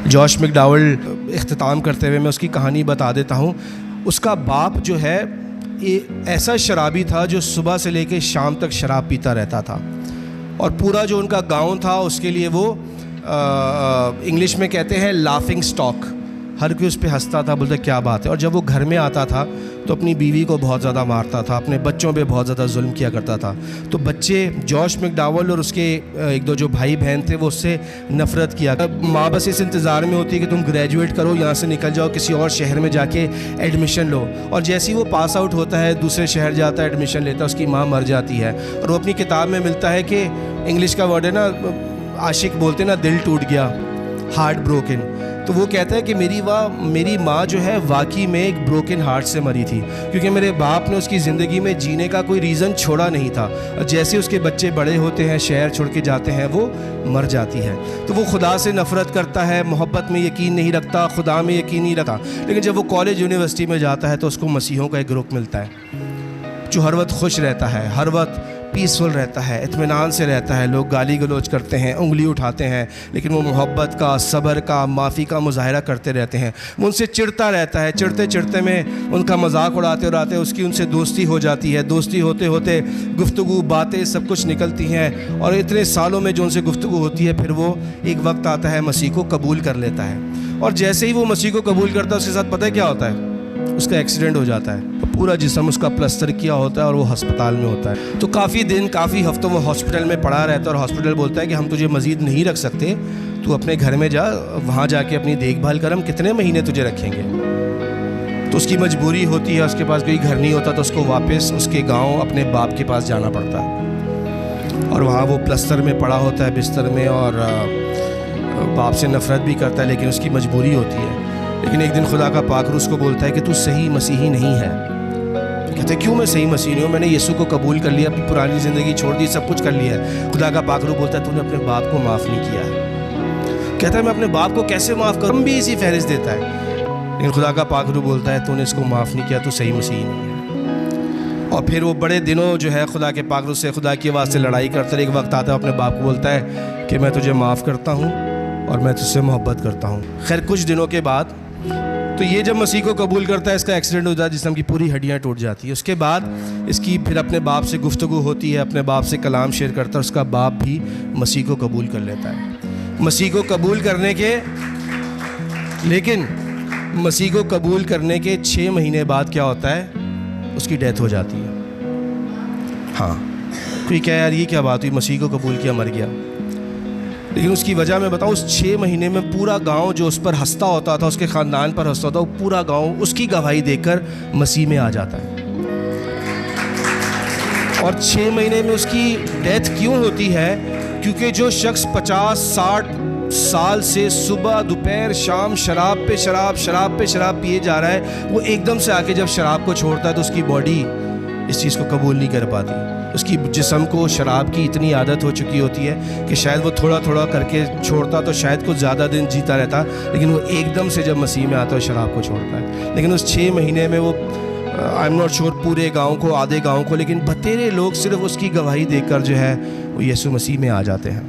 جوش مکڈاول اختتام کرتے ہوئے میں اس کی کہانی بتا دیتا ہوں. اس کا باپ جو ہے ایسا شرابی تھا جو صبح سے لے کے شام تک شراب پیتا رہتا تھا, اور پورا جو ان کا گاؤں تھا اس کے لیے وہ انگلش میں کہتے ہیں لافنگ اسٹاک, ہر کوئی اس پہ ہنستا تھا, بولتا کیا بات ہے. اور جب وہ گھر میں آتا تھا تو اپنی بیوی کو بہت زیادہ مارتا تھا, اپنے بچوں پہ بہت زیادہ ظلم کیا کرتا تھا. تو بچے جوش مکڈاول اور اس کے ایک دو جو بھائی بہن تھے وہ اس سے نفرت کیا. ماں بس اس انتظار میں ہوتی ہے کہ تم گریجویٹ کرو, یہاں سے نکل جاؤ, کسی اور شہر میں جا کے ایڈمیشن لو. اور جیسے ہی وہ پاس آؤٹ ہوتا ہے دوسرے شہر جاتا ہے, ایڈمیشن لیتا ہے, اس کی ماں مر جاتی ہے. اور وہ اپنی کتاب میں ملتا ہے کہ انگلش کا ورڈ ہے نا, عاشق بولتے نا, دل ٹوٹ گیا, ہارٹ بروکن. تو وہ کہتا ہے کہ میری ماں جو ہے واقعی میں ایک بروکن ہارٹ سے مری تھی, کیونکہ میرے باپ نے اس کی زندگی میں جینے کا کوئی ریزن چھوڑا نہیں تھا. اور جیسے اس کے بچے بڑے ہوتے ہیں, شہر چھوڑ کے جاتے ہیں, وہ مر جاتی ہے. تو وہ خدا سے نفرت کرتا ہے, محبت میں یقین نہیں رکھتا, خدا میں یقین نہیں رکھتا. لیکن جب وہ کالج یونیورسٹی میں جاتا ہے تو اس کو مسیحیوں کا ایک گروپ ملتا ہے جو ہر وقت خوش رہتا ہے, ہر وقت پیسفل رہتا ہے, اطمینان سے رہتا ہے. لوگ گالی گلوچ کرتے ہیں, انگلی اٹھاتے ہیں, لیکن وہ محبت کا, صبر کا, معافی کا مظاہرہ کرتے رہتے ہیں. وہ ان سے چڑھتا رہتا ہے, چڑھتے میں ان کا مذاق اڑاتے اس کی ان سے دوستی ہو جاتی ہے. دوستی ہوتے ہوتے گفتگو, باتیں سب کچھ نکلتی ہیں, اور اتنے سالوں میں جو ان سے گفتگو ہوتی ہے پھر وہ ایک وقت آتا ہے مسیح کو قبول کر لیتا ہے. اور جیسے ہی وہ مسیح کو قبول کرتا ہے اس کے ساتھ پتہ ہے کیا ہوتا ہے, اس کا ایکسیڈنٹ ہو جاتا ہے, پورا جسم اس کا پلسٹر کیا ہوتا ہے اور وہ ہسپتال میں ہوتا ہے. تو کافی دن, کافی ہفتوں وہ ہاسپٹل میں پڑا رہتا ہے, اور ہاسپٹل بولتا ہے کہ ہم تجھے مزید نہیں رکھ سکتے, تو اپنے گھر میں جا, وہاں جا کے اپنی دیکھ بھال کر, ہم کتنے مہینے تجھے رکھیں گے. تو اس کی مجبوری ہوتی ہے, اس کے پاس کوئی گھر نہیں ہوتا, تو اس کو واپس اس کے گاؤں اپنے باپ کے پاس جانا پڑتا ہے. اور وہاں وہ پلسٹر میں پڑا ہوتا ہے, بستر میں, اور باپ سے نفرت بھی کرتا ہے, لیکن اس کی مجبوری ہوتی ہے. لیکن ایک دن خدا کا پاک روح اس کو بولتا ہے کہ تو صحیح مسیحی نہیں ہے. کہتے ہیں کیوں میں صحیح مسیحی نہیں ہوں, میں نے یسوع کو قبول کر لیا, اپنی پرانی زندگی چھوڑ دی, سب کچھ کر لیا ہے. خدا کا پاک روح بولتا ہے تو نے اپنے باپ کو معاف نہیں کیا ہے. کہتا ہے میں اپنے باپ کو کیسے معاف کروں, بھی اسی فہرست دیتا ہے. لیکن خدا کا پاک روح بولتا ہے تو نے اس کو معاف نہیں کیا, تو صحیح مسیحی نہیں ہے. اور پھر وہ بڑے دنوں جو ہے خدا کے پاک روح سے, خدا کی آواز سے لڑائی کرتا ہے. ایک وقت آتا ہے اپنے باپ کو بولتا ہے کہ میں تجھے معاف کرتا ہوں اور میں تجھ سے محبت کرتا ہوں. خیر کچھ دنوں کے بعد تو یہ جب مسیح کو قبول کرتا ہے, اس کا ایکسیڈنٹ ہو جاتا ہے, جسم کی پوری ہڈیاں ٹوٹ جاتی ہیں. اس کے بعد اس کی پھر اپنے باپ سے گفتگو ہوتی ہے, اپنے باپ سے کلام شیئر کرتا ہے. اس کا باپ بھی مسیح کو قبول کر لیتا ہے. مسیح کو قبول کرنے کے, لیکن مسیح کو قبول کرنے کے 6 مہینے بعد کیا ہوتا ہے, اس کی ڈیتھ ہو جاتی ہے. ہاں کوئی کہے یار یہ کیا بات ہوئی, مسیح کو قبول کیا مر گیا. لیکن اس کی وجہ میں بتاؤں, اس 6 مہینے میں پورا گاؤں جو اس پر ہنستا ہوتا تھا, اس کے خاندان پر ہنستا ہوتا, وہ پورا گاؤں اس کی گواہی دے کر مسیح میں آ جاتا ہے. اور 6 مہینے میں اس کی ڈیتھ کیوں ہوتی ہے, کیونکہ جو شخص 50-60 سال سے صبح دوپہر شام شراب پہ شراب پیے جا رہا ہے, وہ ایک دم سے آ کے جب شراب کو چھوڑتا ہے تو اس کی باڈی اس چیز کو قبول نہیں کر پاتی. اس کی جسم کو شراب کی اتنی عادت ہو چکی ہوتی ہے کہ شاید وہ تھوڑا تھوڑا کر کے چھوڑتا تو شاید کچھ زیادہ دن جیتا رہتا, لیکن وہ ایک دم سے جب مسیح میں آتا ہے شراب کو چھوڑتا ہے. لیکن اس 6 مہینے میں وہ آئی ایم ناٹ شیور پورے گاؤں کو, آدھے گاؤں کو, لیکن بتیرے لوگ صرف اس کی گواہی دے کر جو ہے وہ یسوع مسیح میں آ جاتے ہیں.